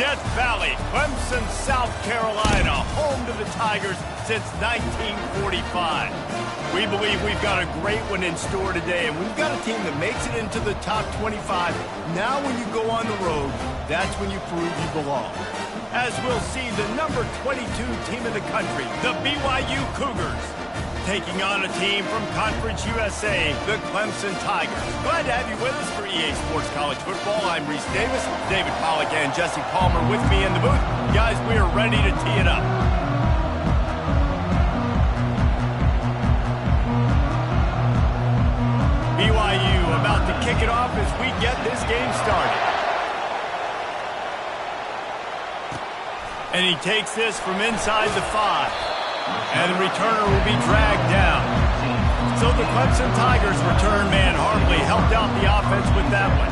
Death Valley, Clemson, South Carolina, home to the Tigers since 1945. We believe we've got a great one in store today, and we've got a team that makes it into the top 25. Now when you go on the road, that's when you prove you belong. As we'll see, the number 22 team in the country, the BYU Cougars, taking on a team from Conference USA, the Clemson Tigers. Glad to have you with us for EA Sports College Football. I'm Reese Davis, David Pollack and Jesse Palmer with me in the booth. Guys, we are ready to tee it up. BYU about to kick it off as we get this game started. And he takes this from inside the 5. And the returner will be dragged down. So the Clemson Tigers return man hardly helped out the offense with that one.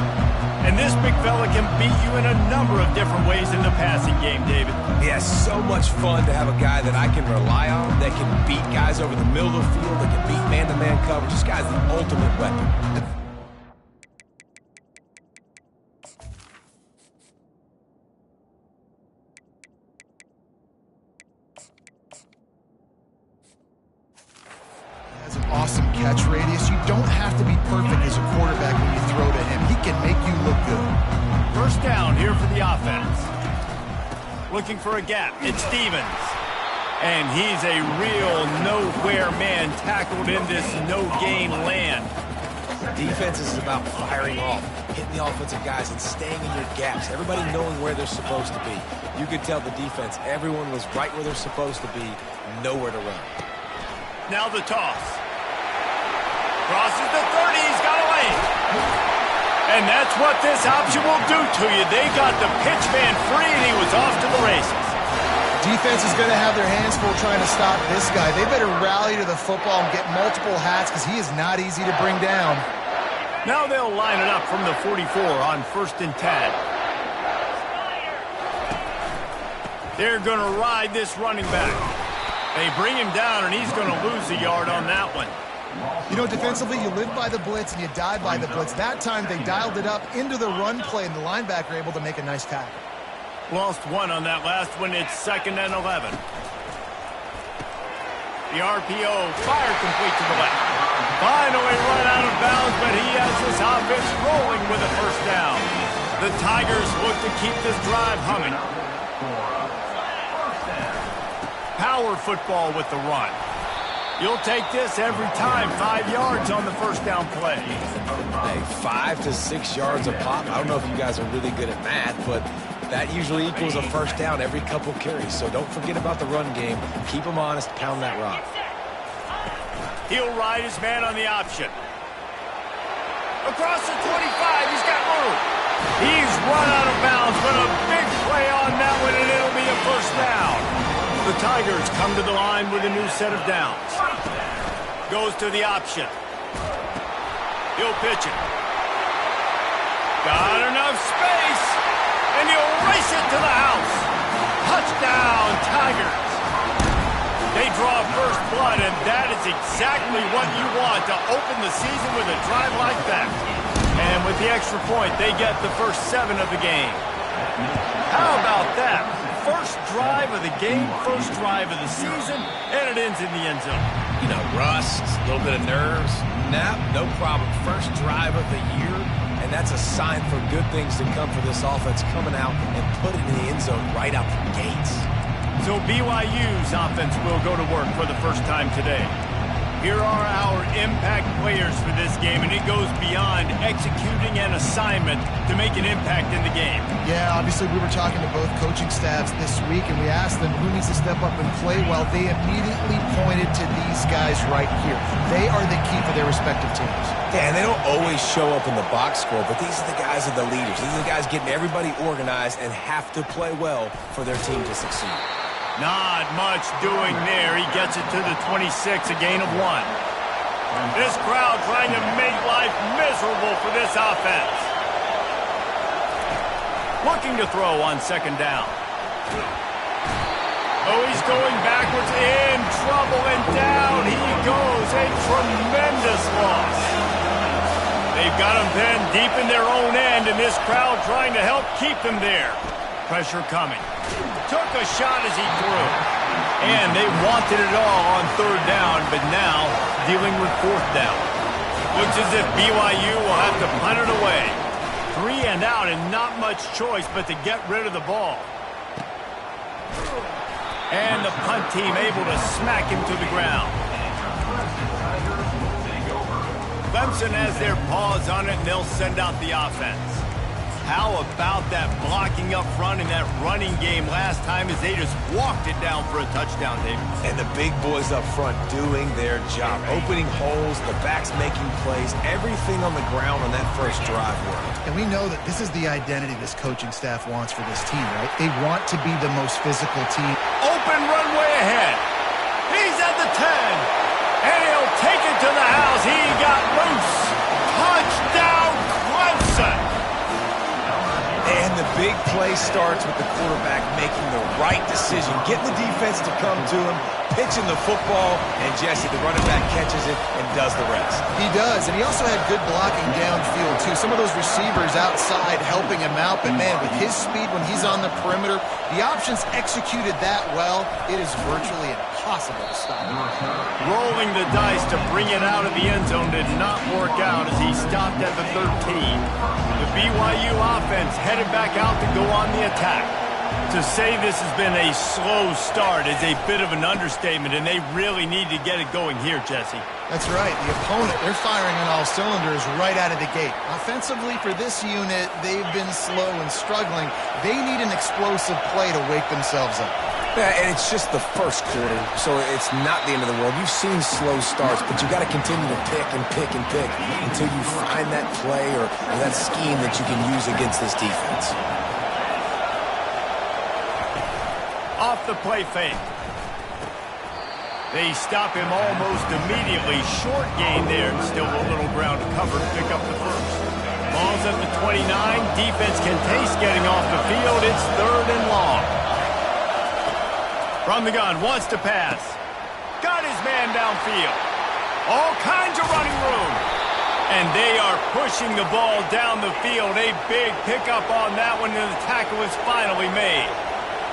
And this big fella can beat you in a number of different ways in the passing game, David. Yeah, so much fun to have a guy that I can rely on, that can beat guys over the middle of the field, that can beat man-to-man coverage. This guy's the ultimate weapon. Awesome catch radius. You don't have to be perfect as a quarterback when you throw to him. He can make you look good. First down here for the offense. Looking for a gap. It's Stevens. And he's a real nowhere man tackled in this no-gain land. Defense is about firing off, hitting the offensive guys and staying in your gaps. Everybody knowing where they're supposed to be. You could tell the defense, everyone was right where they're supposed to be, nowhere to run. Now the toss. Crosses the 30, he's got away. And that's what this option will do to you. They got the pitch man free, and he was off to the races. Defense is going to have their hands full trying to stop this guy. They better rally to the football and get multiple hats because he is not easy to bring down. Now they'll line it up from the 44 on 1st and 10. They're going to ride this running back. They bring him down, and he's going to lose a yard on that one. You know, defensively, you live by the blitz and you die by the blitz. That time, they dialed it up into the run play, and the linebacker able to make a nice tackle. Lost one on that last one. It's 2nd and 11. The RPO fired complete to the left. Finally run out of bounds, but he has this offense rolling with a first down. The Tigers look to keep this drive humming. Power football with the run. You'll take this every time. 5 yards on the first down play. Hey, 5 to 6 yards a pop. I don't know if you guys are really good at math, but that usually equals a first down every couple carries. So don't forget about the run game. Keep them honest. Pound that rock. He'll ride his man on the option. Across the 25. He's got room. He's run out of bounds, but a big play on that one, and it'll be a first down. The Tigers come to the line with a new set of downs. Goes to the option. He'll pitch it. Got enough space, and he'll race it to the house. Touchdown, Tigers. They draw first blood, and that is exactly what you want to open the season with a drive like that. And with the extra point, they get the first 7 of the game. How about that? First drive of the game, first drive of the season, and it ends in the end zone. You know, rust, a little bit of nerves. Nah, no problem. First drive of the year, and that's a sign for good things to come for this offense coming out and put it in the end zone right out the gates. So BYU's offense will go to work for the first time today. Here are our impact players for this game, and it goes beyond executing an assignment to make an impact in the game. Yeah, obviously we were talking to both coaching staffs this week, and we asked them who needs to step up and play well. They immediately pointed to these guys right here. They are the key for their respective teams. Yeah, and they don't always show up in the box score, but these are the guys that are the leaders. These are the guys getting everybody organized and have to play well for their team to succeed. Not much doing there. He gets it to the 26, a gain of 1. This crowd trying to make life miserable for this offense. Looking to throw on 2nd down. Oh, he's going backwards, in trouble, and down he goes. A tremendous loss. They've got him pinned deep in their own end, and this crowd trying to help keep them there. Pressure coming. Took a shot as he threw. And they wanted it all on third down, but now dealing with fourth down. Looks as if BYU will have to punt it away. 3 and out and not much choice but to get rid of the ball. And the punt team able to smack him to the ground. Clemson has their paws on it, and they'll send out the offense. How about that blocking up front and that running game last time as they just walked it down for a touchdown, David? And the big boys up front doing their job. Opening holes, the backs making plays, everything on the ground on that first drive worked. And we know that this is the identity this coaching staff wants for this team, right? They want to be the most physical team. Open runway ahead. He's at the 10. And he'll take it to the house. He got loose. Touchdown, Clemson. And the big play starts with the quarterback making the right decision, getting the defense to come to him, pitching the football, and Jesse, the running back, catches it and does the rest. He does, and he also had good blocking downfield, too. Some of those receivers outside helping him out, but, man, with his speed when he's on the perimeter, the options executed that well, it is virtually impossible to stop him. Rolling the dice to bring it out of the end zone did not work out as he stopped at the 13. The BYU offense headed back out to go on the attack. To say this has been a slow start is a bit of an understatement, and they really need to get it going here, Jesse. That's right. The opponent, they're firing on all cylinders right out of the gate. Offensively, for this unit, they've been slow and struggling. They need an explosive play to wake themselves up. Yeah, and it's just the first quarter, so it's not the end of the world. You've seen slow starts, but you got to continue to pick and pick and pick until you find that play or that scheme that you can use against this defense. Off the play fake. They stop him almost immediately. Short gain there, and still a little ground to cover to pick up the first. Ball's at the 29. Defense can taste getting off the field. It's 3rd and long. From the gun, wants to pass. Got his man downfield. All kinds of running room. And they are pushing the ball down the field. A big pickup on that one, and the tackle is finally made.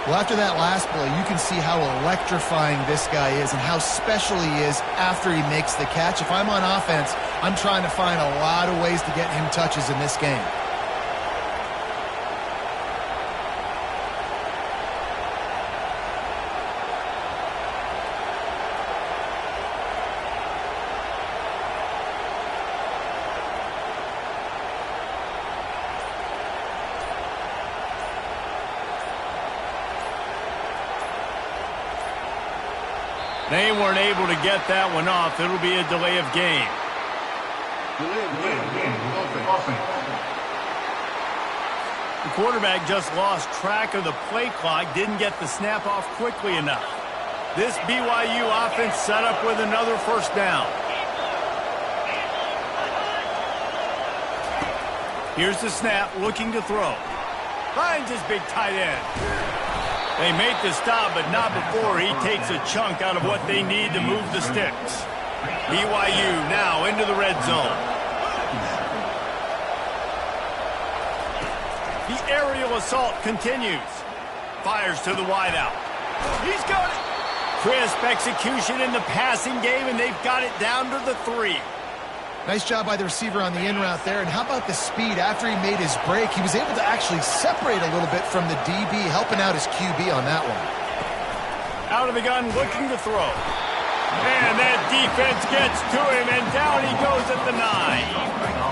Well, after that last play, you can see how electrifying this guy is and how special he is after he makes the catch. If I'm on offense, I'm trying to find a lot of ways to get him touches in this game. They weren't able to get that one off. It'll be a delay of game. The quarterback just lost track of the play clock, didn't get the snap off quickly enough. This BYU offense set up with another first down. Here's the snap, looking to throw. Finds his big tight end. They make the stop, but not before he takes a chunk out of what they need to move the sticks. BYU now into the red zone. The aerial assault continues. Fires to the wideout. He's got it. Crisp execution in the passing game, and they've got it down to the 3. Nice job by the receiver on the in route there. And how about the speed? After he made his break, he was able to actually separate a little bit from the DB, helping out his QB on that one. Out of the gun, looking to throw. And that defense gets to him, and down he goes at the 9.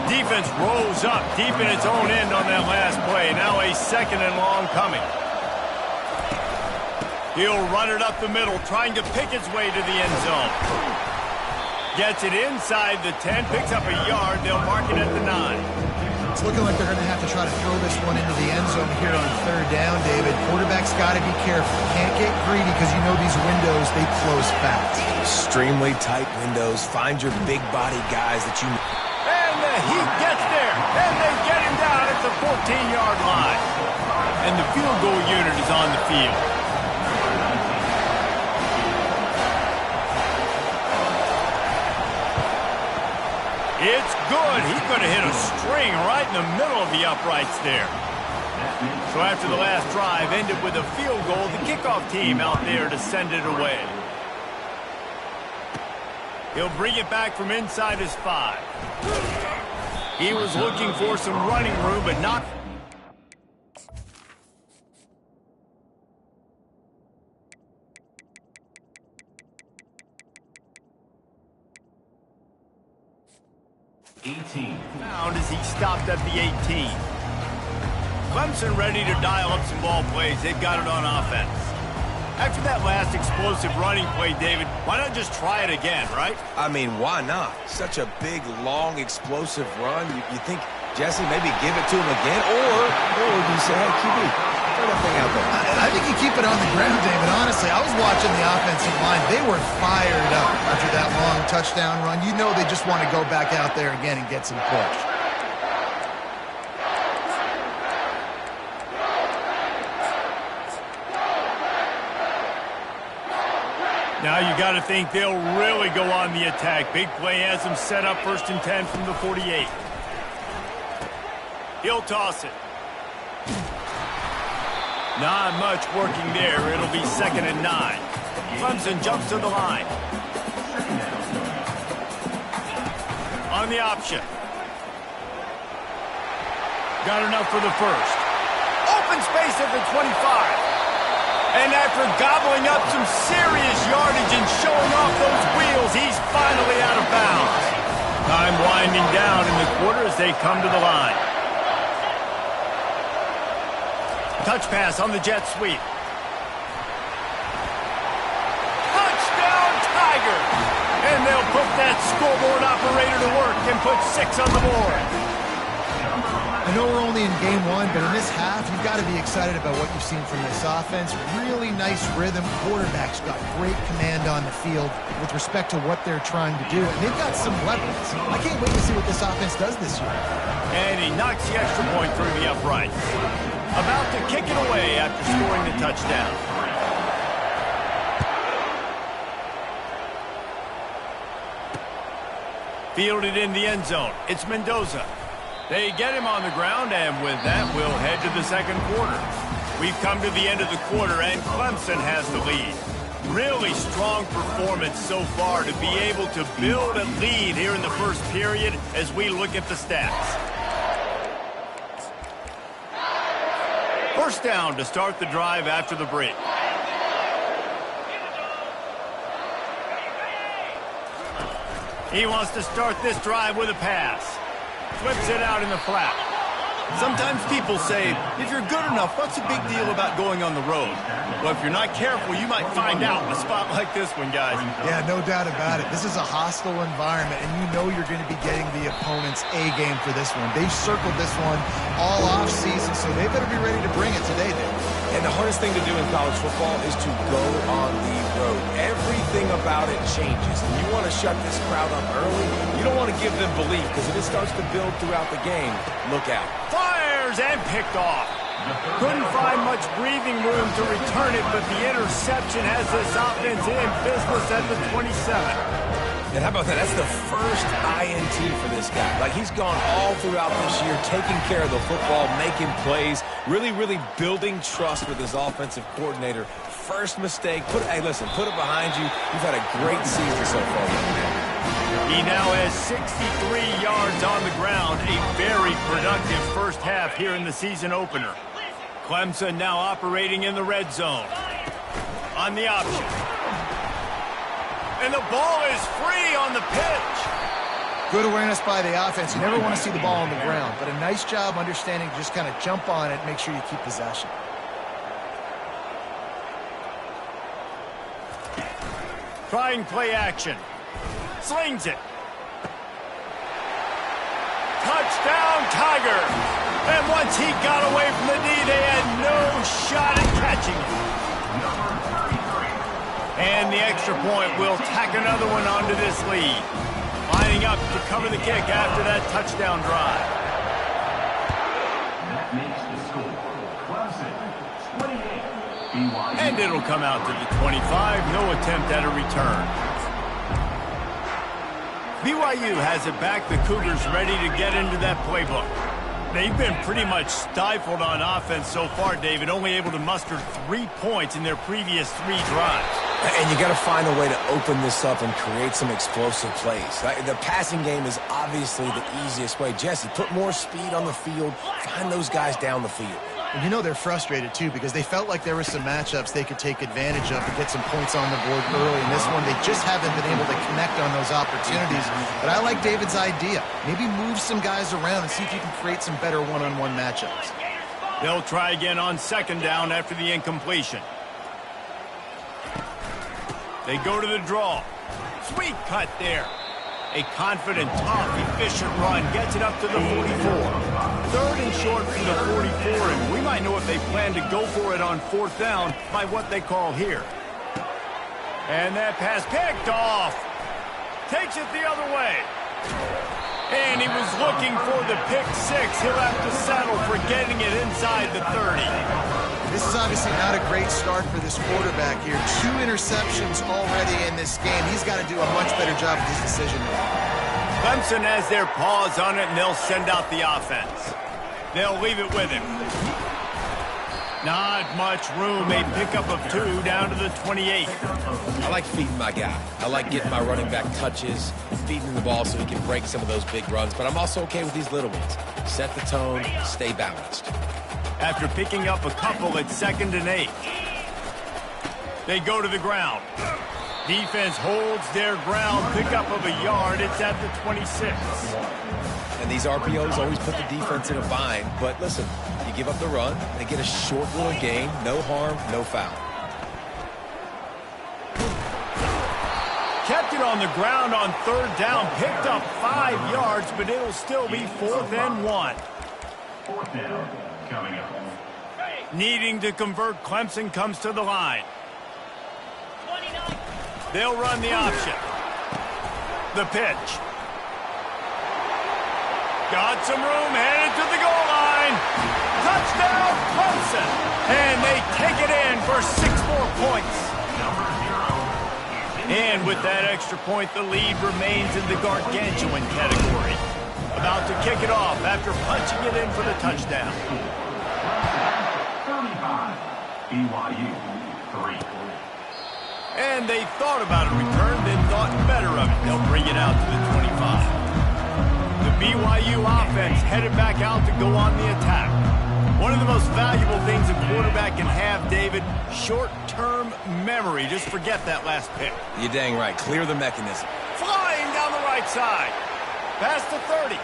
Defense rolls up deep in its own end on that last play. Now a 2nd and long coming. He'll run it up the middle, trying to pick its way to the end zone. Gets it inside the 10, picks up a yard. They'll mark it at the 9. It's looking like they're going to have to try to throw this one into the end zone here on 3rd down, David. Quarterback's got to be careful. Can't get greedy because you know these windows, they close fast. Extremely tight windows. Find your big body guys that you... And the heat gets there. And they get him down at the 14-yard line. And the field goal unit is on the field. It's good. He's going to hit a string right in the middle of the uprights there. So after the last drive ended with a field goal, the kickoff team out there to send it away. He'll bring it back from inside his 5. He was looking for some running room, but not... found as he stopped at the 18. Clemson ready to dial up some ball plays. They've got it on offense. After that last explosive running play, David, why not just try it again, right? I mean, why not? Such a big, long, explosive run. You think, Jesse, maybe give it to him again? Or you say, hey, QB, throw that thing out there. I think you keep it on the ground, David. Honestly, I was watching the offensive line. They were fired up after that long touchdown run. You know they just want to go back out there again and get some push. Now you got to think they'll really go on the attack. Big play has them set up 1st and 10 from the 48. He'll toss it. Not much working there. It'll be 2nd and 9. Clemson jumps to the line. On the option. Got enough for the first. Open space at the 25. And after gobbling up some serious yardage and showing off those wheels, he's finally out of bounds. Time winding down in the quarter as they come to the line. Touch pass on the jet sweep. Touchdown, Tiger! And they'll put that scoreboard operator to work and put 6 on the board. I know we're only in game 1, but in this half, you've got to be excited about what you've seen from this offense. Really nice rhythm. Quarterback's got great command on the field with respect to what they're trying to do. And they've got some weapons. I can't wait to see what this offense does this year. And he knocks the extra point through the uprights. About to kick it away after scoring the touchdown. Fielded in the end zone. It's Mendoza. They get him on the ground, and with that, we'll head to the second quarter. We've come to the end of the quarter, and Clemson has the lead. Really strong performance so far to be able to build a lead here in the first period as we look at the stats. First down to start the drive after the break. He wants to start this drive with a pass. Flips it out in the flat. Sometimes people say, if you're good enough, what's the big deal about going on the road? Well, if you're not careful, you might find out in a spot like this one, guys. Yeah, no doubt about it. This is a hostile environment, and you know you're going to be getting the opponent's A-game for this one. They've circled this one all off-season, so they better be ready to bring it today, Dave. And the hardest thing to do in college football is to go on the road. Everything about it changes. And you want to shut this crowd up early. You don't want to give them belief, because if it starts to build throughout the game, look out. Fires and picked off. Couldn't find much breathing room to return it, but the interception has this offense in business at the 27. And how about that? That's the first INT for this guy. Like, he's gone all throughout this year, taking care of the football, making plays, really building trust with his offensive coordinator. First mistake, hey, listen, put it behind you. You've had a great season so far, young man. He now has 63 yards on the ground, a very productive first half here in the season opener. Clemson now operating in the red zone. On the option. And the ball is free on the pitch. Good awareness by the offense. You never want to see the ball on the ground, but a nice job understanding to just kind of jump on it and make sure you keep possession. Trying play action. Slings it. Touchdown, Tiger. And once he got away from the knee, they had no shot at catching it. And the extra point will tack another one onto this lead. Lining up to cover the kick after that touchdown drive. That makes the score. Clemson, 28. And it'll come out to the 25. No attempt at a return. BYU has it back. The Cougars ready to get into that playbook. They've been pretty much stifled on offense so far, David, only able to muster 3 points in their previous 3 drives. And you got to find a way to open this up and create some explosive plays. The passing game is obviously the easiest way. Jesse, put more speed on the field, find those guys down the field. And you know they're frustrated, too, because they felt like there were some matchups they could take advantage of and get some points on the board early. In this one, they just haven't been able to connect on those opportunities. But I like David's idea. Maybe move some guys around and see if you can create some better one-on-one matchups. They'll try again on 2nd down after the incompletion. They go to the draw. Sweet cut there. A confident, tough, efficient run gets it up to the 44. 3rd and short from the 44, and we might know if they plan to go for it on 4th down by what they call here. And that pass picked off. Takes it the other way. And he was looking for the pick 6. He'll have to settle for getting it inside the 30. This is obviously not a great start for this quarterback here. 2 interceptions already in this game. He's got to do a much better job with his decision making. Clemson has their paws on it, and they'll send out the offense. They'll leave it with him. Not much room. A pickup of 2 down to the 28. I like feeding my guy. I like getting my running back touches, feeding him the ball so he can break some of those big runs. But I'm also okay with these little ones. Set the tone, stay balanced. After picking up a couple at 2nd and 8. They go to the ground. Defense holds their ground. Pickup of a yard. It's at the 26. And these RPOs always put the defense in a bind. But listen, you give up the run, they get a short little gain. No harm, no foul. Kept it on the ground on 3rd down. Picked up 5 yards, but it'll still be 4th and 1. 4th down. Coming up. Needing to convert, Clemson comes to the line. They'll run the option. The pitch. Got some room, headed to the goal line. Touchdown, Clemson. And they take it in for 6 more points. And with that extra point, the lead remains in the gargantuan category. About to kick it off after punching it in for the touchdown. 35. BYU 3. And they thought about a return, then thought better of it. They'll bring it out to the 25. The BYU offense headed back out to go on the attack. One of the most valuable things a quarterback can have, David, short-term memory. Just forget that last pick. You're dang right. Clear the mechanism. Flying down the right side. Past the 30.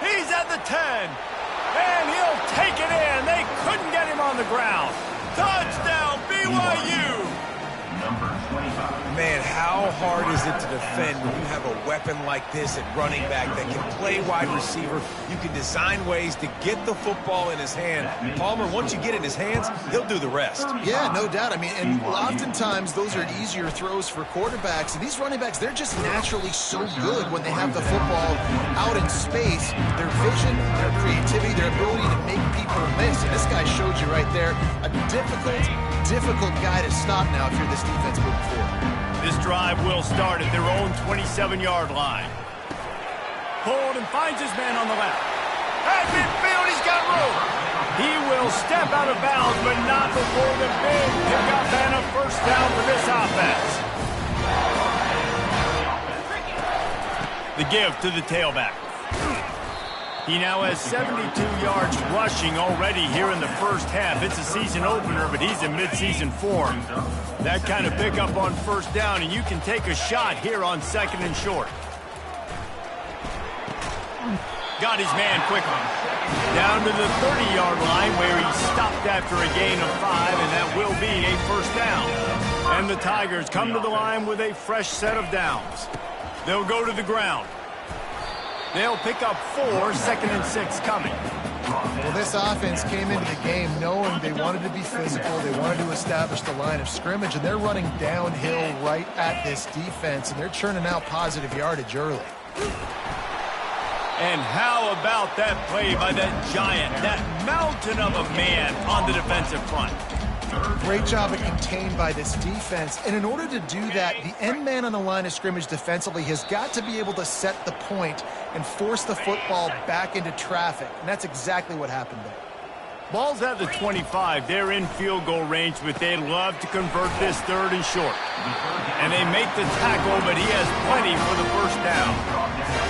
He's at the 10. And he'll take it in. They couldn't get him on the ground. Touchdown, BYU. Number 25. Man, how hard is it to defend when you have a weapon like this at running back that can play wide receiver? You can design ways to get the football in his hand. Palmer, once you get it in his hands, he'll do the rest. Yeah, no doubt. I mean, and oftentimes those are easier throws for quarterbacks. And these running backs, they're just naturally so good when they have the football out in space. Their vision, their creativity, their ability to make people miss. And this guy showed you right there a difficult guy to stop now if you're this defense moving forward. This drive will start at their own 27-yard line. Pulled and finds his man on the left. At midfield, he's got room. He will step out of bounds, but not before the big pickup and a 1st down for this offense. The give to the tailback. He now has 72 yards rushing already here in the 1st half. It's a season opener, but he's in midseason form. That kind of pickup on 1st down, and you can take a shot here on 2nd and short. Got his man quickly. Down to the 30-yard line where he stopped after a gain of 5, and that will be a 1st down. And the Tigers come to the line with a fresh set of downs. They'll go to the ground. They'll pick up 4, 2nd and 6 coming. Well, this offense came into the game knowing they wanted to be physical. They wanted to establish the line of scrimmage, and they're running downhill right at this defense, and they're churning out positive yardage early. And how about that play by that giant, that mountain of a man on the defensive front? Great job at contained by this defense. And in order to do that, the end man on the line of scrimmage defensively has got to be able to set the point and force the football back into traffic. And that's exactly what happened there. Ball's at the 25. They're in field goal range, but they'd love to convert this 3rd and short. And they make the tackle, but he has plenty for the first down.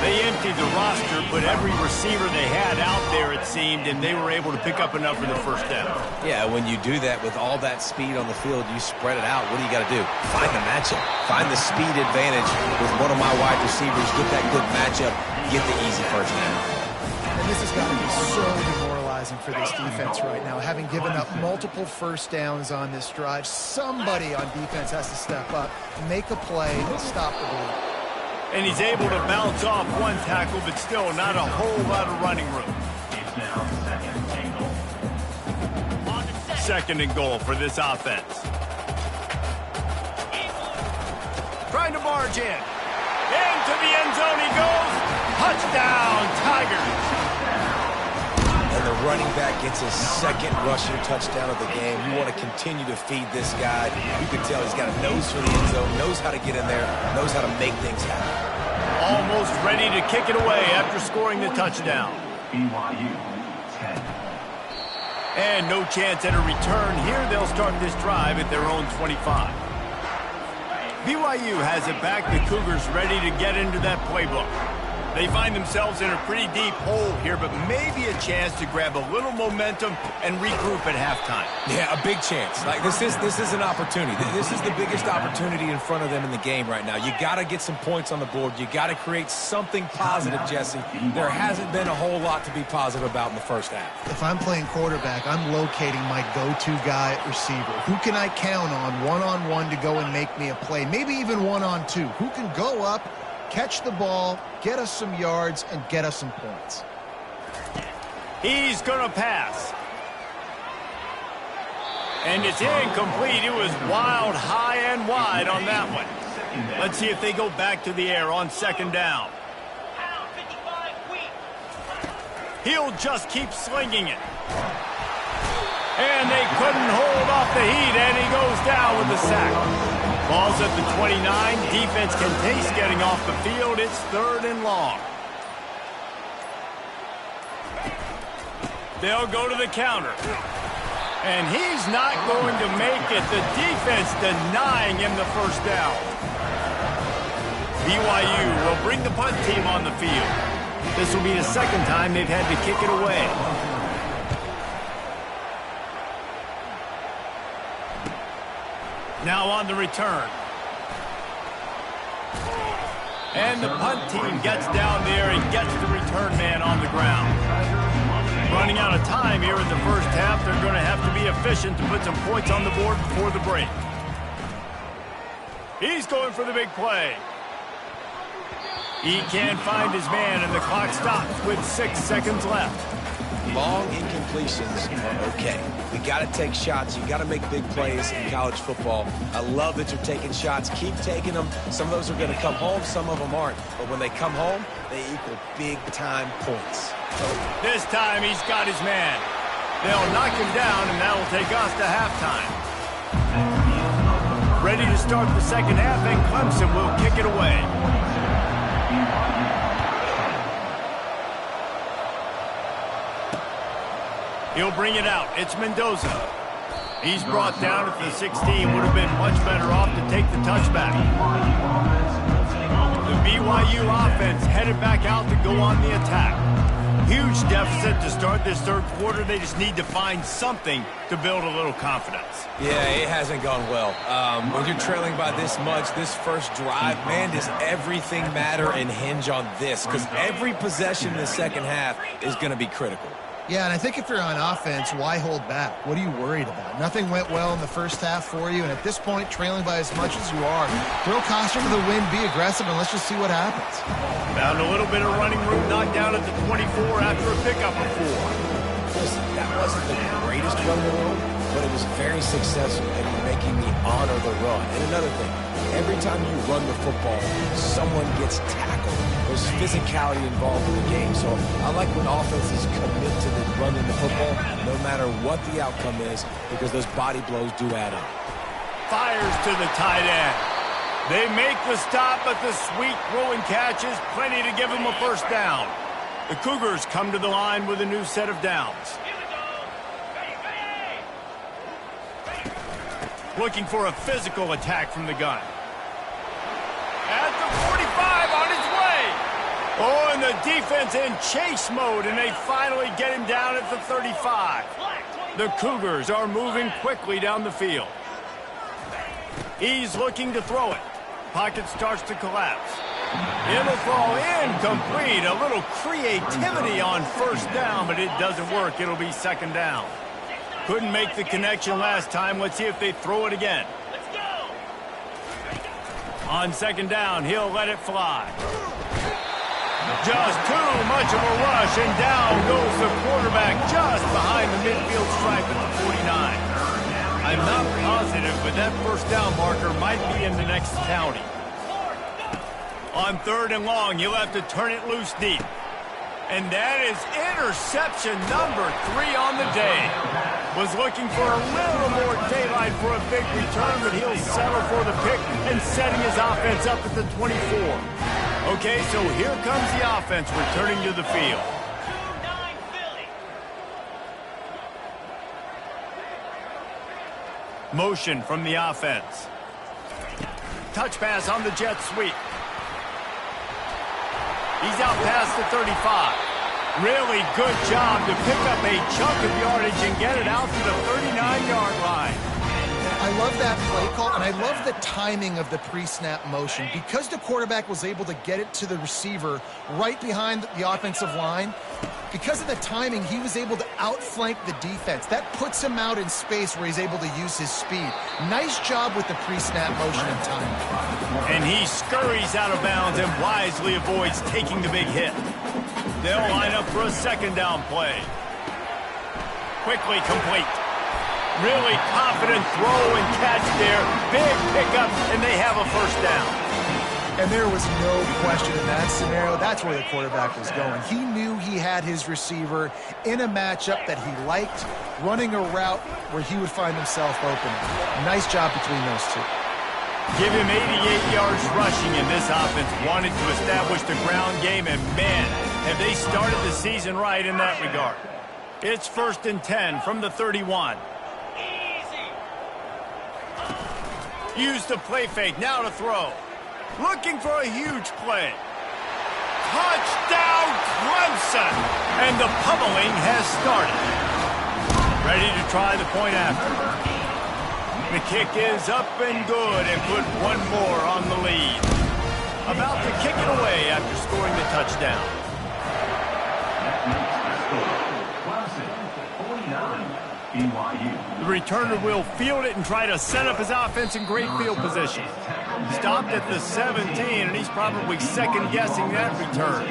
They emptied the roster, but every receiver they had out there, it seemed, and they were able to pick up enough for the first down. Yeah, when you do that with all that speed on the field, you spread it out. What do you got to do? Find the matchup. Find the speed advantage with one of my wide receivers. Get that good matchup. Get the easy first down. And this has got to be so demoralizing for this defense right now. Having given up multiple first downs on this drive, somebody on defense has to step up, make a play, and stop the bleed. And he's able to bounce off one tackle, but still not a whole lot of running room. It's now 2nd and goal. 2nd and goal for this offense. Trying to barge in. Into the end zone he goes. Touchdown, Tigers. And the running back gets his 2nd rushing touchdown of the game. You want to continue to feed this guy. You can tell he's got a nose for the end zone, knows how to get in there, knows how to make things happen. Almost ready to kick it away after scoring the touchdown. BYU 10. And no chance at a return here. They'll start this drive at their own 25. BYU has it back. The Cougars ready to get into that playbook. They find themselves in a pretty deep hole here, but maybe a chance to grab a little momentum and regroup at halftime. Yeah, a big chance. Like this is an opportunity. This is the biggest opportunity in front of them in the game right now. You got to get some points on the board. You got to create something positive, Jesse. There hasn't been a whole lot to be positive about in the first half. If I'm playing quarterback, I'm locating my go-to guy at receiver. Who can I count on one-on-one to go and make me a play? Maybe even one-on-two. Who can go up, catch the ball, get us some yards, and get us some points? He's going to pass. And it's incomplete. It was wild, high and wide on that one. Let's see if they go back to the air on 2nd down. He'll just keep slinging it. And they couldn't hold off the heat, and he goes down with the sack. Ball's at the 29. Defense can taste getting off the field. It's 3rd and long. They'll go to the counter. And he's not going to make it. The defense denying him the first down. BYU will bring the punt team on the field. This will be the 2nd time they've had to kick it away. Now on the return. And the punt team gets down there and gets the return man on the ground. Running out of time here in the first half. They're going to have to be efficient to put some points on the board before the break. He's going for the big play. He can't find his man, and the clock stops with 6 seconds left. Long incompletions are okay. We got to take shots. You got to make big plays in college football. I love that you're taking shots. Keep taking them. Some of those are going to come home. Some of them aren't. But when they come home, they equal big-time points. This time he's got his man. They'll knock him down, and that'll take us to halftime. Ready to start the 2nd half, and Clemson will kick it away. He'll bring it out. It's Mendoza. He's brought down at the 16. Would have been much better off to take the touchback. The BYU offense headed back out to go on the attack. Huge deficit to start this 3rd quarter. They just need to find something to build a little confidence. Yeah, it hasn't gone well. When you're trailing by this much, this first drive, man, does everything matter and hinge on this? Because every possession in the 2nd half is going to be critical. Yeah, and I think if you're on offense, why hold back? What are you worried about? Nothing went well in the first half for you, and at this point, trailing by as much as you are, throw caution to the wind, be aggressive, and let's just see what happens. Found a little bit of running room, knocked down at the 24 after a pickup of 4. Listen, that wasn't the greatest run in the world, but it was very successful in making me honor the run. And another thing, every time you run the football, someone gets tackled. There's physicality involved in the game. So I like when offenses commit to the running the football, no matter what the outcome is, because those body blows do add up. Fires to the tight end. They make the stop, but the sweet throwing catch is plenty to give them a first down. The Cougars come to the line with a new set of downs. Looking for a physical attack from the gun. At the 45, on his way. Oh, and the defense in chase mode, and they finally get him down at the 35. The Cougars are moving quickly down the field. He's looking to throw it. Pocket starts to collapse. It'll fall incomplete. A little creativity on first down, but it doesn't work. It'll be second down. Couldn't make the connection last time. Let's see if they throw it again. On second down, he'll let it fly. Just too much of a rush, and down goes the quarterback just behind the midfield stripe at the 49. I'm not positive, but that first down marker might be in the next county. On third and long, you'll have to turn it loose deep. And that is interception number 3 on the day. Was looking for a little more daylight for a big return, but he'll settle for the pick and setting his offense up at the 24. Okay, so here comes the offense returning to the field. Motion from the offense. Touch pass on the jet sweep. He's out past the 35. Really good job to pick up a chunk of yardage and get it out to the 39-yard line. I love that play call, and I love the timing of the pre-snap motion. Because the quarterback was able to get it to the receiver right behind the offensive line, because of the timing, he was able to outflank the defense. That puts him out in space where he's able to use his speed. Nice job with the pre-snap motion and timing. And he scurries out of bounds and wisely avoids taking the big hit. They'll line up for a second down play. Quickly complete. Really confident throw and catch there. Big pickup, and they have a first down. And there was no question in that scenario. That's where the quarterback was going. He knew he had his receiver in a matchup that he liked, running a route where he would find himself open. Nice job between those two. Give him 88 yards rushing, and this offense wanted to establish the ground game, and man, have they started the season right in that regard. It's 1st and 10 from the 31. Use the play fake, now to throw. Looking for a huge play. Touchdown, Clemson! And the pummeling has started. Ready to try the point after. The kick is up and good and put one more on the lead. About to kick it away after scoring the touchdown. The returner will field it and try to set up his offense in great field position. Stopped at the 17, and he's probably second-guessing that return.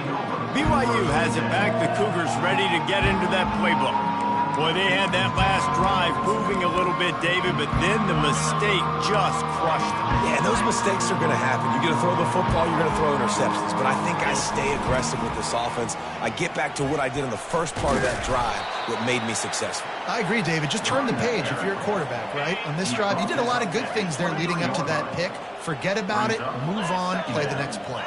BYU has it back. The Cougars ready to get into that playbook. Boy, they had that last drive moving a little bit, David, but then the mistake just crushed them. Yeah, and those mistakes are going to happen. You're going to throw the football, you're going to throw interceptions. But I think I stay aggressive with this offense. I get back to what I did in the first part of that drive, what made me successful. I agree, David. Just turn the page if you're a quarterback, right? On this drive, you did a lot of good things there leading up to that pick. Forget about it, move on, play the next play.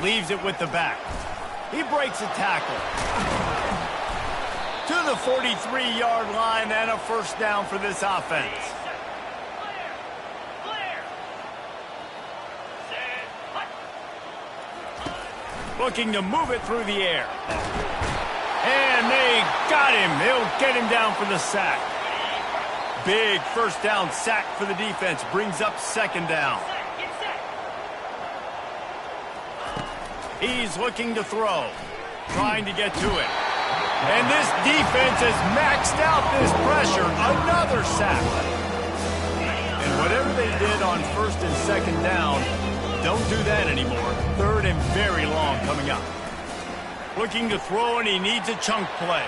Leaves it with the back. He breaks a tackle. To the 43-yard line and a first down for this offense. Looking to move it through the air. And they got him. They'll get him down for the sack. Big first down sack for the defense. Brings up second down. He's looking to throw. Trying to get to it. And this defense has maxed out this pressure. Another sack. And whatever they did on first and second down, don't do that anymore. Third and very long coming up. Looking to throw, and he needs a chunk play.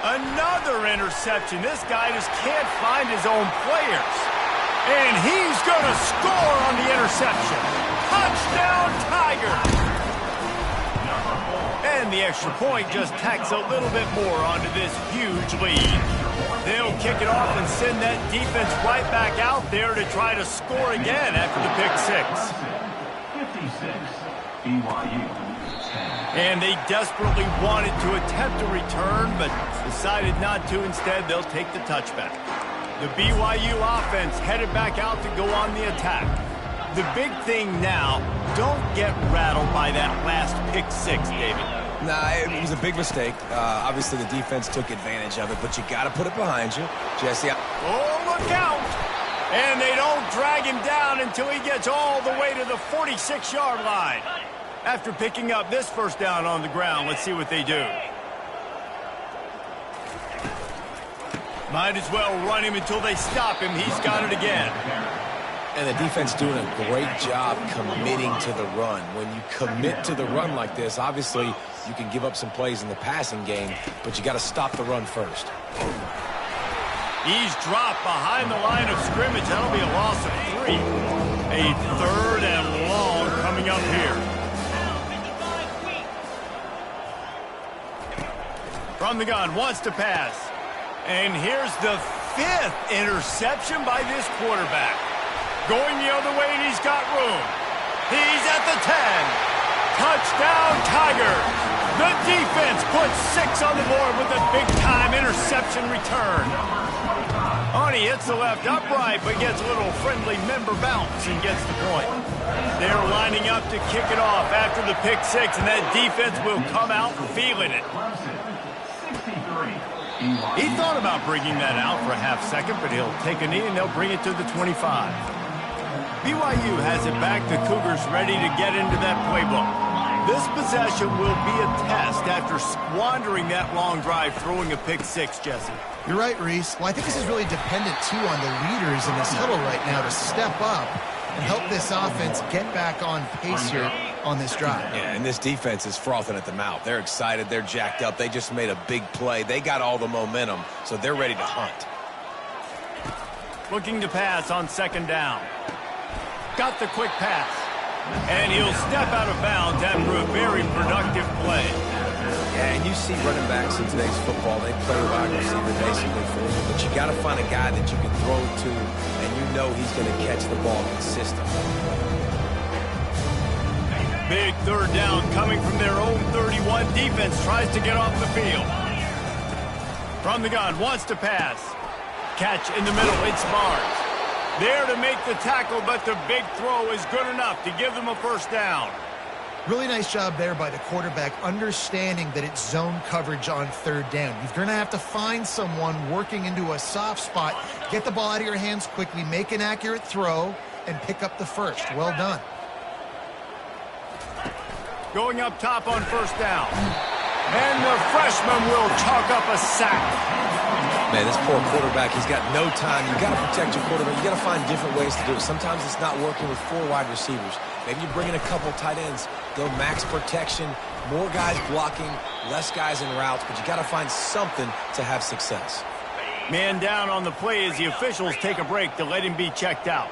Another interception. This guy just can't find his own players. And he's going to score on the interception. Touchdown, Tigers! And the extra point just tacks a little bit more onto this huge lead. They'll kick it off and send that defense right back out there to try to score again after the pick six. 56, BYU, 10. And they desperately wanted to attempt a return, but decided not to. Instead, they'll take the touchback. The BYU offense headed back out to go on the attack. The big thing now, don't get rattled by that last pick six, David. Nah, it was a big mistake. Obviously, the defense took advantage of it, but you got to put it behind you. Jesse. Oh, look out! And they don't drag him down until he gets all the way to the 46-yard line. After picking up this first down on the ground, let's see what they do. Might as well run him until they stop him. He's got it again. And the defense doing a great job committing to the run. When you commit to the run like this, obviously you can give up some plays in the passing game, but you got to stop the run first. He's dropped behind the line of scrimmage. That'll be a loss of 3. A 3rd and long coming up here. From the gun, wants to pass. And here's the 5th interception by this quarterback. Going the other way, and he's got room. He's at the 10. Touchdown, Tigers. The defense puts 6 on the board with a big-time interception return. He hits the left upright, but gets a little friendly member bounce and gets the point. They're lining up to kick it off after the pick six, and that defense will come out feeling it. He thought about bringing that out for a half second, but he'll take a knee and they'll bring it to the 25. BYU has it back. The Cougars ready to get into that playbook. This possession will be a test after squandering that long drive throwing a pick six, Jesse. You're right, Reese. Well, I think this is really dependent, too, on the leaders in this huddle right now to step up and help this offense get back on pace here on this drive. Yeah, and this defense is frothing at the mouth. They're excited. They're jacked up. They just made a big play. They got all the momentum, so they're ready to hunt. Looking to pass on second down. Got the quick pass. And he'll step out of bounds after a very productive play. Yeah, and you see running backs in today's football, they play wide receiver basically for you. But you got to find a guy that you can throw to, and you know he's going to catch the ball consistently. Big third down coming from their own 31. Defense tries to get off the field. From the gun, wants to pass. Catch in the middle, it's Barnes. There to make the tackle, but the big throw is good enough to give them a first down. Really nice job there by the quarterback, understanding that it's zone coverage on third down. You're going to have to find someone working into a soft spot, get the ball out of your hands quickly, make an accurate throw, and pick up the first. Well done. Going up top on first down. And the freshman will chalk up a sack. Man, this poor quarterback, he's got no time. You got to protect your quarterback. You got to find different ways to do it. Sometimes it's not working with 4 wide receivers. Maybe you bring in a couple tight ends, go max protection, more guys blocking, less guys in routes, but you got to find something to have success. Man down on the play as the officials take a break to let him be checked out.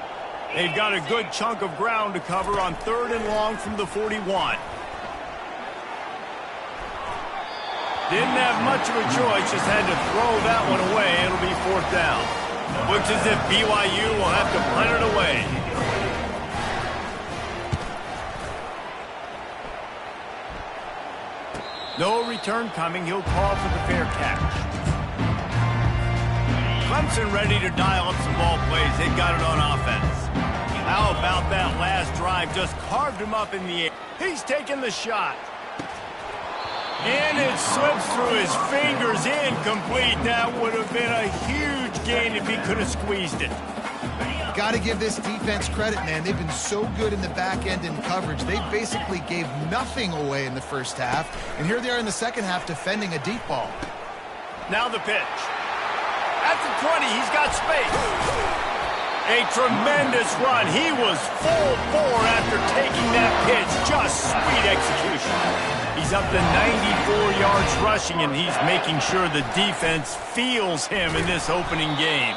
They've got a good chunk of ground to cover on third and long from the 41. Didn't have much of a choice, just had to throw that one away. It'll be fourth down. Looks as if BYU will have to punt it away. No return coming. He'll call for the fair catch. Clemson ready to dial up some ball plays. They've got it on offense. How about that last drive? Just carved him up in the air. He's taking the shot. And it slips through his fingers, incomplete. That would have been a huge gain if he could have squeezed it. Got to give this defense credit, man. They've been so good in the back end in coverage. They basically gave nothing away in the first half. And here they are in the second half defending a deep ball. Now the pitch. At the 20, he's got space. A tremendous run. He was full bore after taking that pitch. Just sweet execution. He's up to 94 yards rushing, and he's making sure the defense feels him in this opening game.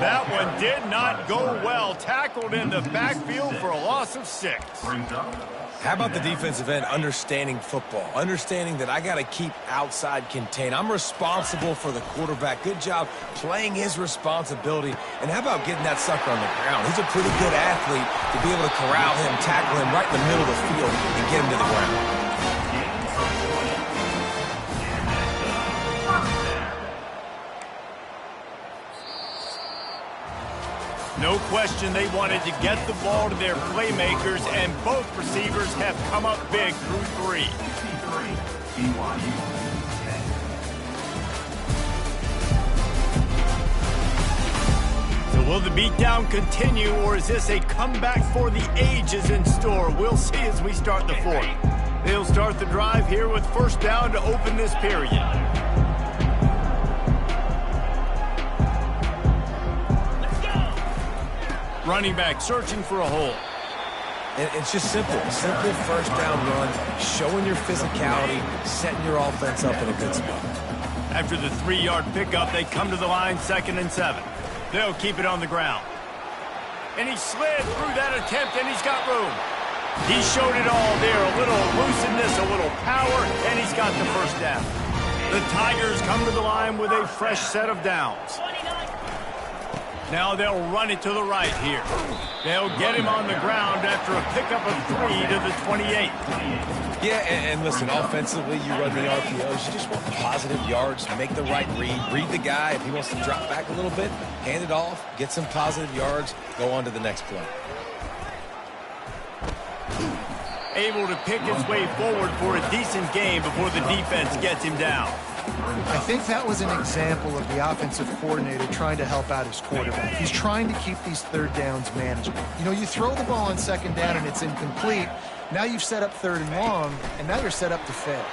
That one did not go well. Tackled in the backfield for a loss of 6. How about the defensive end understanding football, understanding that I got to keep outside contain. I'm responsible for the quarterback. Good job playing his responsibility. And how about getting that sucker on the ground? He's a pretty good athlete to be able to corral him, tackle him right in the middle of the field, and get him to the ground. No question they wanted to get the ball to their playmakers, and both receivers have come up big through 3. So will the beatdown continue, or is this a comeback for the ages in store? We'll see as we start the 4th. They'll start the drive here with first down to open this period. Running back searching for a hole. And it's just simple first down run, showing your physicality, setting your offense up in a good spot. After the 3-yard pickup, they come to the line 2nd and 7. They'll keep it on the ground. And he slid through that attempt, and he's got room. He showed it all there, a little elusiveness, a little power, and he's got the first down. The Tigers come to the line with a fresh set of downs. Now they'll run it to the right here. They'll get him on the ground after a pickup of 3 to the 28. Yeah, and listen, offensively, you run the RPOs. You just want positive yards, make the right read the guy. If he wants to drop back a little bit, hand it off, get some positive yards, go on to the next play. Able to pick his way forward for a decent game before the defense gets him down. I think that was an example of the offensive coordinator trying to help out his quarterback. He's trying to keep these 3rd downs manageable. You know, you throw the ball on 2nd down and it's incomplete. Now you've set up 3rd and long, and now you're set up to fail.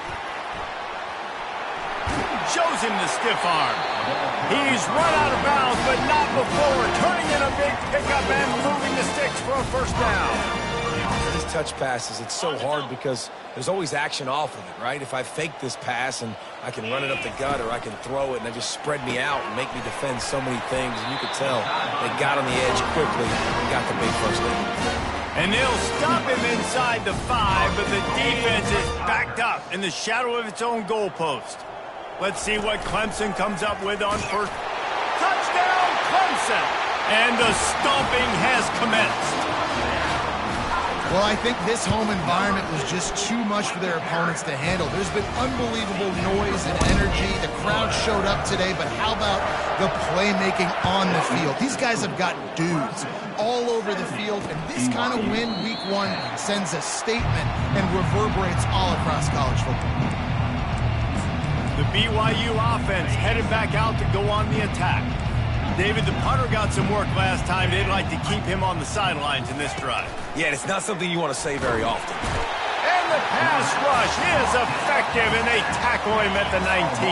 Shows him the stiff arm. He's run out of bounds, but not before turning in a big pickup and moving the sticks for a first down. These touch passes, it's so hard because there's always action off of it, right? If I fake this pass and I can run it up the gut, or I can throw it and they just spread me out and make me defend so many things, and you could tell they got on the edge quickly and got the big first down. And they'll stop him inside the 5, but the defense is backed up in the shadow of its own goalpost. Let's see what Clemson comes up with on first. Touchdown, Clemson! And the stomping has commenced. Well, I think this home environment was just too much for their opponents to handle. There's been unbelievable noise and energy. The crowd showed up today, but how about the playmaking on the field? These guys have got dudes all over the field, and this kind of win week 1 sends a statement and reverberates all across college football. The BYU offense headed back out to go on the attack. David, the punter got some work last time. They'd like to keep him on the sidelines in this drive. Yeah, it's not something you want to say very often. And the pass rush is effective, and they tackle him at the 19.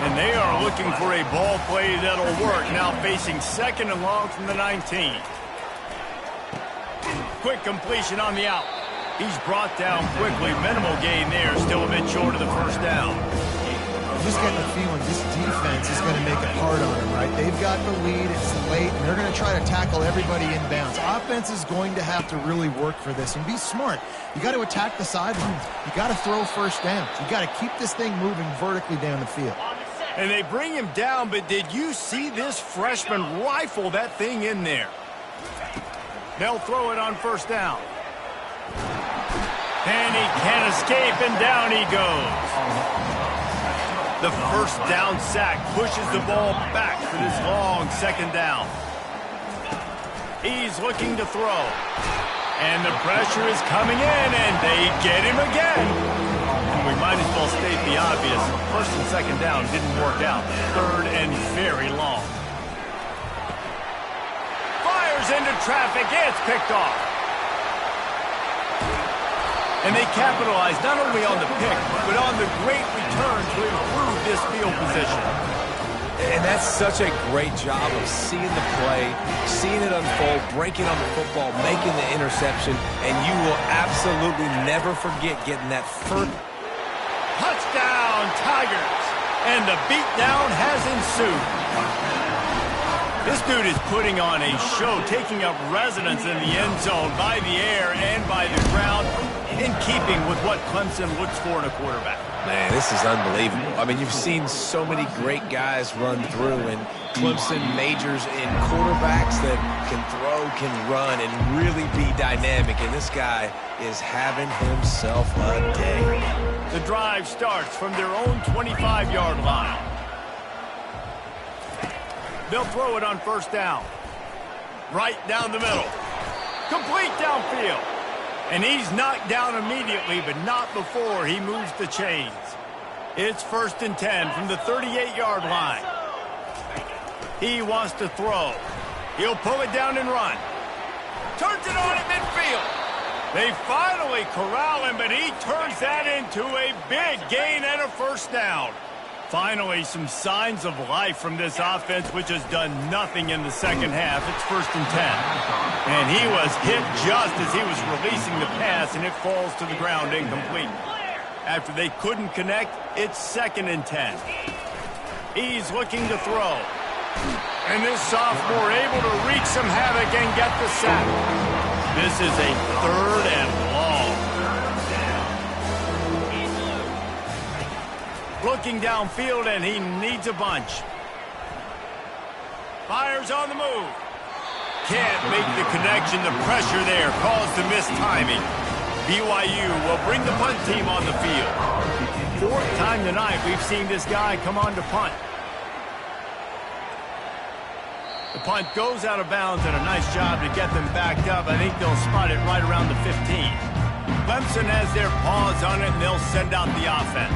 And they are looking for a ball play that'll work, now facing 2nd and long from the 19. Quick completion on the out. He's brought down quickly. Minimal gain there, still a bit short of the first down. I'm just getting the feeling this defense is going to make it hard on them, right? They've got the lead, it's late, and they're going to try to tackle everybody inbounds. Offense is going to have to really work for this and be smart. You got to attack the sidelines. You got to throw first downs. You got to keep this thing moving vertically down the field. And they bring him down, but did you see this freshman rifle that thing in there? They'll throw it on first down. And he can't escape, and down he goes. The first down sack pushes the ball back for this long 2nd down. He's looking to throw. And the pressure is coming in, and they get him again. And we might as well state the obvious. 1st and 2nd down didn't work out. 3rd and very long. Fires into traffic. It's picked off. And they capitalize not only on the pick, but on the great return to improve this field position. And that's such a great job of seeing the play, seeing it unfold, breaking on the football, making the interception, and you will absolutely never forget getting that first. Touchdown, Tigers! And the beatdown has ensued. This dude is putting on a show, taking up residence in the end zone by the air and by the ground, in keeping with what Clemson looks for in a quarterback. Man, this is unbelievable. I mean, you've seen so many great guys run through, and Clemson majors in quarterbacks that can throw, can run, and really be dynamic, and this guy is having himself a day. The drive starts from their own 25-yard line. They'll throw it on first down. Right down the middle. Complete downfield. And he's knocked down immediately, but not before he moves the chains. It's 1st and 10 from the 38-yard line. He wants to throw. He'll pull it down and run. Turns it on at midfield. They finally corral him, but he turns that into a big gain and a first down. Finally, some signs of life from this offense, which has done nothing in the second half. It's 1st and 10. And he was hit just as he was releasing the pass, and it falls to the ground incomplete. After they couldn't connect, it's 2nd and 10. He's looking to throw. And this sophomore able to wreak some havoc and get the sack. This is a 3rd and long. Looking downfield, and he needs a bunch. Fires on the move. Can't make the connection. The pressure there caused the mistiming. BYU will bring the punt team on the field. 4th time tonight we've seen this guy come on to punt. The punt goes out of bounds, and a nice job to get them backed up. I think they'll spot it right around the 15. Clemson has their paws on it, and they'll send out the offense.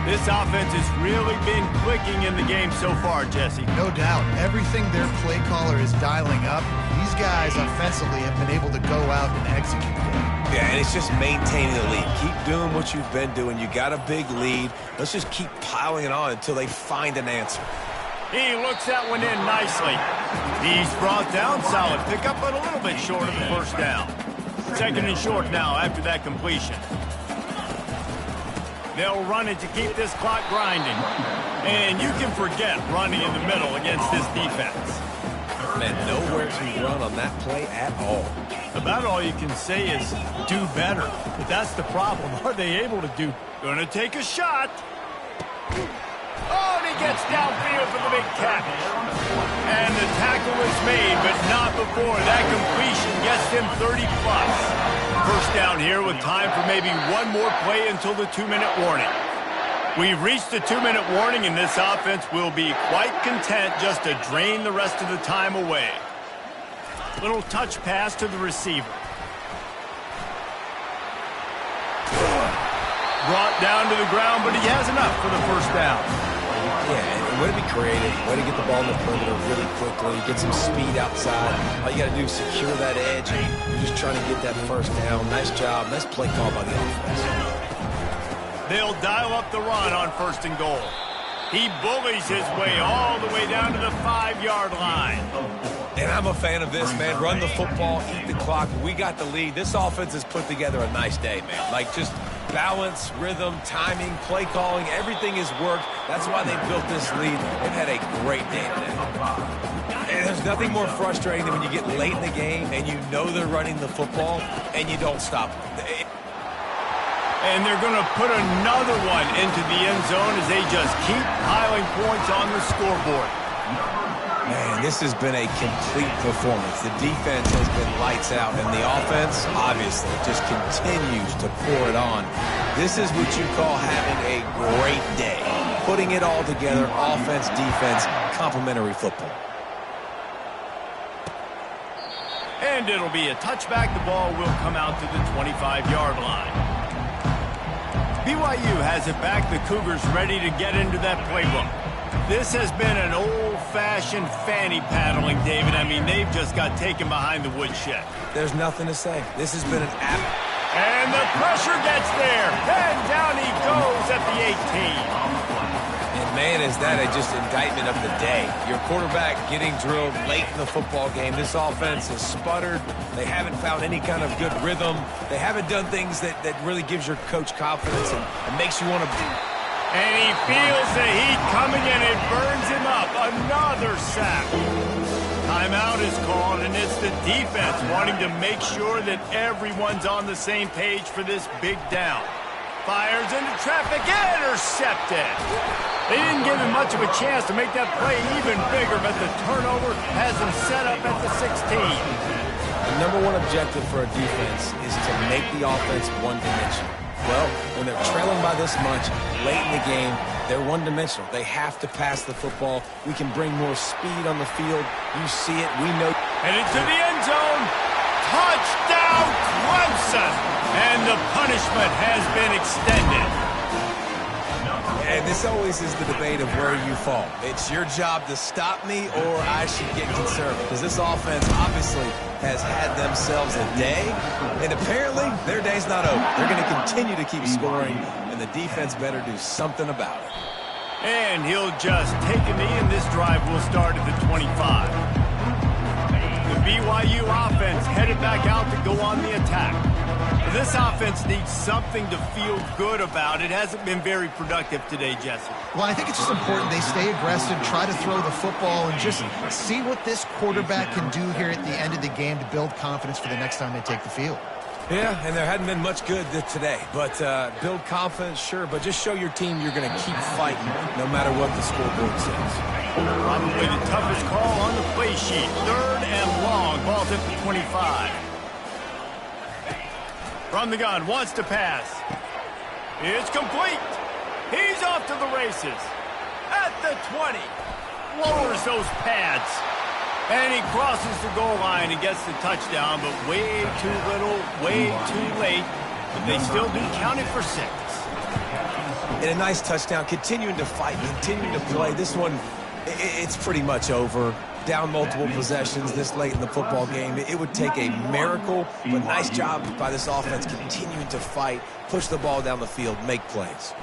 This offense has really been clicking in the game so far, Jesse. No doubt. Everything their play caller is dialing up, these guys offensively have been able to go out and execute it. Yeah, and it's just maintaining the lead. Keep doing what you've been doing. You got a big lead. Let's just keep piling it on until they find an answer. He looks that one in nicely. He's brought down. Solid pickup, but a little bit short of the first down. 2nd and short now after that completion. They'll run it to keep this clock grinding. And you can forget running in the middle against this defense. Man, nowhere to run on that play at all. About all you can say is do better. But that's the problem. Are they able to do? Gonna take a shot. Oh, and he gets downfield for the big catch. And the tackle is made, but not before that completion gets him 30+. First down here with time for maybe one more play until the 2-minute warning. We've reached the 2-minute warning, and this offense will be quite content just to drain the rest of the time away. Little touch pass to the receiver. Brought down to the ground, but he has enough for the first down. Yeah, way to be creative, way to get the ball in the perimeter really quickly, get some speed outside. All you got to do is secure that edge, and you're just trying to get that first down. Nice job, nice play call by the offense. They'll dial up the run on 1st and goal. He bullies his way all the way down to the 5-yard line. And I'm a fan of this, man. Run the football, eat the clock. We got the lead. This offense has put together a nice day, man. Like, just balance, rhythm, timing, play calling, everything has worked. That's why they built this lead. They've had a great day today. And there's nothing more frustrating than when you get late in the game and you know they're running the football and you don't stop them. And they're going to put another one into the end zone as they just keep piling points on the scoreboard. Man, this has been a complete performance. The defense has been lights out, and the offense, obviously, just continues to pour it on. This is what you call having a great day. Putting it all together, offense, defense, complementary football. And it'll be a touchback. The ball will come out to the 25-yard line. BYU has it back. The Cougars ready to get into that playbook. This has been an old-fashioned fanny paddling, David. I mean, they've just got taken behind the woodshed. There's nothing to say. This has been an And the pressure gets there. And down he goes at the 18. And Man, is that just indictment of the day. Your quarterback getting drilled late in the football game. This offense has sputtered. They haven't found any kind of good rhythm. They haven't done things that really gives your coach confidence and makes you want to... And he feels the heat coming and it burns him up. Another sack. Timeout is called, and it's the defense wanting to make sure that everyone's on the same page for this big down. Fires into traffic, intercepted. They didn't give him much of a chance to make that play even bigger, but the turnover has him set up at the 16. The number one objective for a defense is to make the offense one-dimensional. Well, when they're trailing by this much late in the game, they're one-dimensional. They have to pass the football. We can bring more speed on the field. You see it. We know. And into the end zone. Touchdown, Clemson. And the punishment has been extended. And this always is the debate of where you fall. It's your job to stop me or I should get conservative. Because this offense obviously has had themselves a day. And apparently their day's not over. They're going to continue to keep scoring. And the defense better do something about it. And he'll just take a knee, and this drive will start at the 25. The BYU offense headed back out to go on the attack. This offense needs something to feel good about. It hasn't been very productive today, Jesse. Well, I think it's just important they stay aggressive, try to throw the football, and just see what this quarterback can do here at the end of the game to build confidence for the next time they take the field. Yeah, and there hadn't been much good today. But build confidence, sure, but just show your team you're going to keep fighting no matter what the scoreboard says. Probably the toughest call on the play sheet. 3rd and long. Ball's at the 25. From the gun, wants to pass. It's complete. He's off to the races. At the 20. Lowers those pads. And he crosses the goal line and gets the touchdown, but way too little, way too late. But they still do count it for 6. And a nice touchdown, continuing to fight, continuing to play. This one, it's pretty much over. Down multiple possessions this late in the football game. It would take a miracle, but nice job by this offense continuing to fight, push the ball down the field, make plays.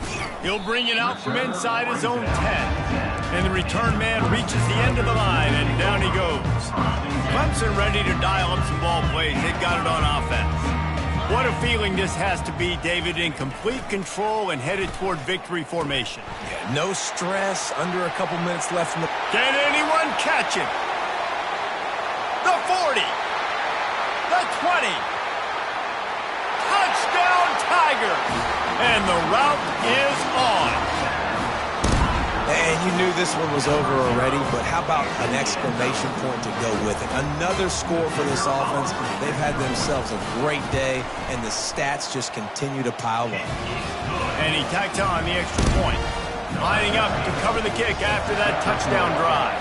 He'll bring it out from inside his own 10. And the return man reaches the end of the line, and down he goes. Clemson ready to dial up some ball plays. They've got it on offense. What a feeling this has to be, David, in complete control and headed toward victory formation. Yeah, no stress, under a couple minutes left in the... Can anyone catch him? The 40. The 20. Touchdown, Tigers. And the route is on. And you knew this one was over already, but how about an exclamation point to go with it? Another score for this offense. They've had themselves a great day, and the stats just continue to pile up. And he tacks on the extra point. Lining up to cover the kick after that touchdown drive.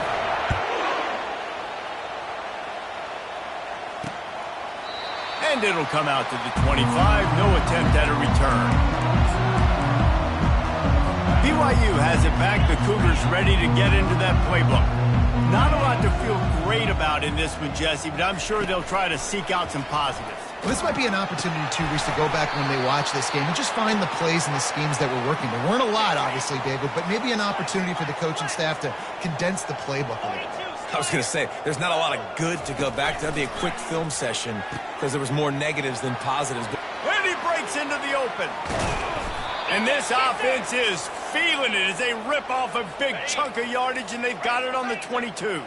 And it'll come out to the 25. No attempt at a return. BYU has it back. The Cougars ready to get into that playbook. Not a lot to feel great about in this one, Jesse, but I'm sure they'll try to seek out some positives. Well, this might be an opportunity, too, Reese, to go back when they watch this game and just find the plays and the schemes that were working. There weren't a lot, obviously, David, but maybe an opportunity for the coaching staff to condense the playbook a little bit. I was going to say, there's not a lot of good to go back to. That'd be a quick film session because there was more negatives than positives. And he breaks into the open. And this offense is feeling it as they rip off a big chunk of yardage, and they've got it on the 22.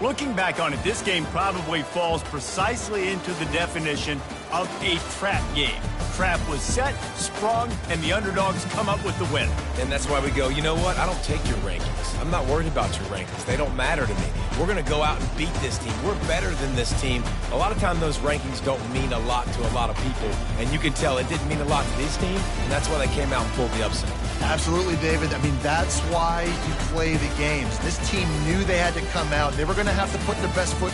Looking back on it, this game probably falls precisely into the definition of a trap game. Trap was set, sprung, and the underdogs come up with the win. And that's why we go, you know what? I don't take your rankings. I'm not worried about your rankings. They don't matter to me. We're going to go out and beat this team. We're better than this team. A lot of time those rankings don't mean a lot to a lot of people. And you can tell it didn't mean a lot to this team, and that's why they came out and pulled the upset. Absolutely, David. I mean, that's why you play the games. This team knew they had to come out. They were going to have to put their best foot